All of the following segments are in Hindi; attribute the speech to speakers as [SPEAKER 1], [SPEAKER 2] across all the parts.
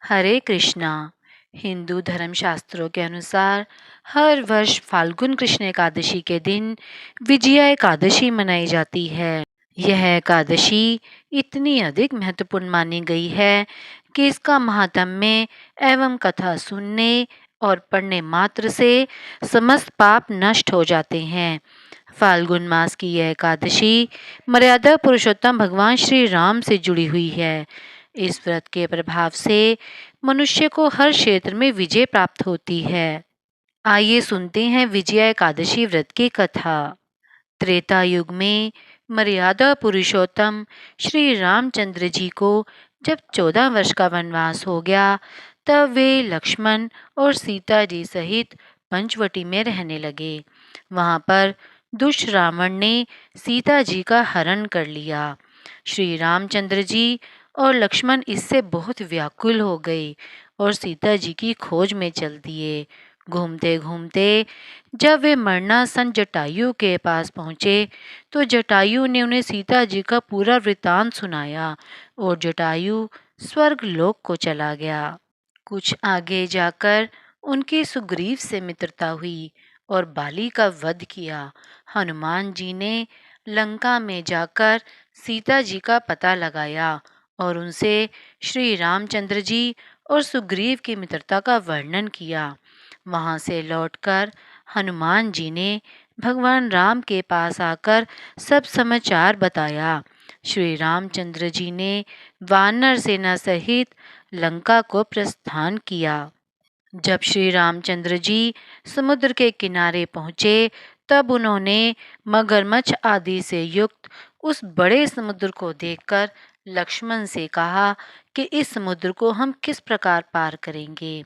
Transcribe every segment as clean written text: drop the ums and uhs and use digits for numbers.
[SPEAKER 1] हरे कृष्णा। हिंदू धर्मशास्त्रों के अनुसार हर वर्ष फाल्गुन कृष्ण एकादशी के दिन विजया एकादशी मनाई जाती है। यह एकादशी इतनी अधिक महत्वपूर्ण मानी गई है कि इसका महात्म्य एवं कथा सुनने और पढ़ने मात्र से समस्त पाप नष्ट हो जाते हैं। फाल्गुन मास की यह एकादशी मर्यादा पुरुषोत्तम भगवान श्री राम से जुड़ी हुई है। इस व्रत के प्रभाव से मनुष्य को हर क्षेत्र में विजय प्राप्त होती है। आइए सुनते हैं विजया एकादशी व्रत की कथा। त्रेता युग में मर्यादा पुरुषोत्तम श्री रामचंद्र जी को जब 14 वर्ष का वनवास हो गया, तब वे लक्ष्मण और सीता जी सहित पंचवटी में रहने लगे। वहां पर दुष्ट रावण ने सीता जी का हरण कर लिया। श्री रामचंद्र जी और लक्ष्मण इससे बहुत व्याकुल हो गए और सीता जी की खोज में चल दिए। घूमते घूमते जब वे मरणासन जटायु के पास पहुँचे, तो जटायु ने उन्हें सीता जी का पूरा वृतांत सुनाया और जटायु स्वर्ग लोक को चला गया। कुछ आगे जाकर उनकी सुग्रीव से मित्रता हुई और बाली का वध किया। हनुमान जी ने लंका में जाकर सीता जी का पता लगाया और उनसे श्री रामचंद्र जी और सुग्रीव की मित्रता का वर्णन किया। वहां से लौटकर हनुमान जी ने भगवान राम के पास आकर सब समाचार बताया। श्री रामचंद्र जी ने वानर सेना सहित लंका को प्रस्थान किया। जब श्री रामचंद्र जी समुद्र के किनारे पहुँचे, तब उन्होंने मगरमच्छ आदि से युक्त उस बड़े समुद्र को देखकर लक्ष्मण से कहा कि इस समुद्र को हम किस प्रकार पार करेंगे।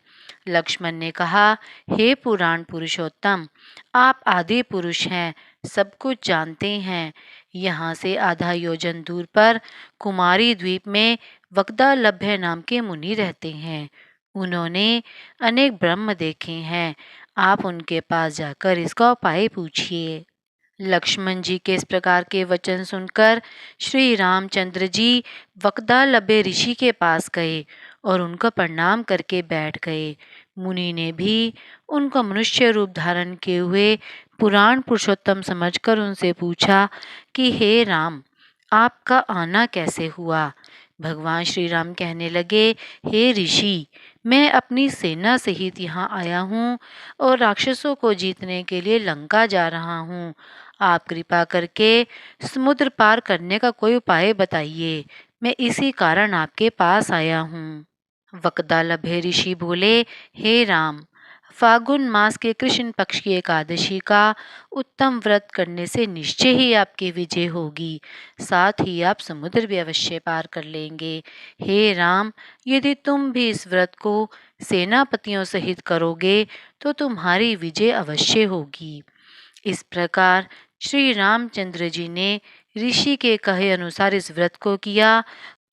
[SPEAKER 1] लक्ष्मण ने कहा, हे पुराण पुरुषोत्तम, आप आदि पुरुष हैं, सब कुछ जानते हैं। यहाँ से आधा योजन दूर पर कुमारी द्वीप में वक्दालभ्य नाम के मुनि रहते हैं। उन्होंने अनेक ब्रह्म देखे हैं। आप उनके पास जाकर इसका उपाय पूछिए। लक्ष्मण जी के इस प्रकार के वचन सुनकर श्री रामचंद्र जी वक्दालभ्य ऋषि के पास गए और उनको प्रणाम करके बैठ गए। मुनि ने भी उनको मनुष्य रूप धारण किए हुए पुराण पुरुषोत्तम समझकर उनसे पूछा कि हे राम, आपका आना कैसे हुआ। भगवान श्री राम कहने लगे, हे ऋषि, मैं अपनी सेना सहित यहाँ आया हूँ और राक्षसों को जीतने के लिए लंका जा रहा हूँ। आप कृपा करके समुद्र पार करने का कोई उपाय बताइए। मैं इसी कारण आपके पास आया हूँ। वक्दालभ्य ऋषि बोले, हे राम, फागुन मास के कृष्ण पक्ष की एकादशी का उत्तम व्रत करने से निश्चय ही आपकी विजय होगी। साथ ही आप समुद्र भी अवश्य पार कर लेंगे। हे राम, यदि तुम भी इस व्रत को सेनापतियों सहित करोगे तो तुम्हारी विजय अवश्य होगी। इस प्रकार श्री रामचंद्र जी ने ऋषि के कहे अनुसार इस व्रत को किया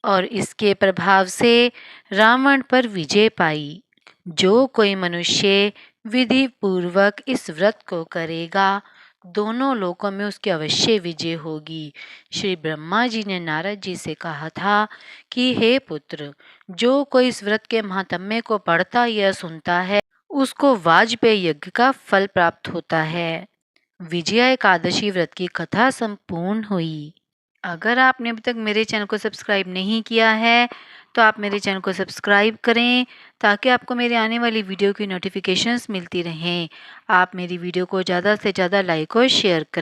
[SPEAKER 1] और इसके प्रभाव से रावण पर विजय पाई। जो कोई मनुष्य विधि पूर्वक इस व्रत को करेगा, दोनों लोकों में उसकी अवश्य विजय होगी। श्री ब्रह्मा जी ने नारद जी से कहा था कि हे पुत्र, जो कोई इस व्रत के महात्म्य को पढ़ता या सुनता है, उसको वाजपेयी यज्ञ का फल प्राप्त होता है। विजया एकादशी व्रत की कथा संपूर्ण हुई। अगर आपने अभी तक मेरे चैनल को सब्सक्राइब नहीं किया है, तो आप मेरे चैनल को सब्सक्राइब करें ताकि आपको मेरे आने वाली वीडियो की नोटिफिकेशंस मिलती रहें। आप मेरी वीडियो को ज़्यादा से ज़्यादा लाइक और शेयर करें।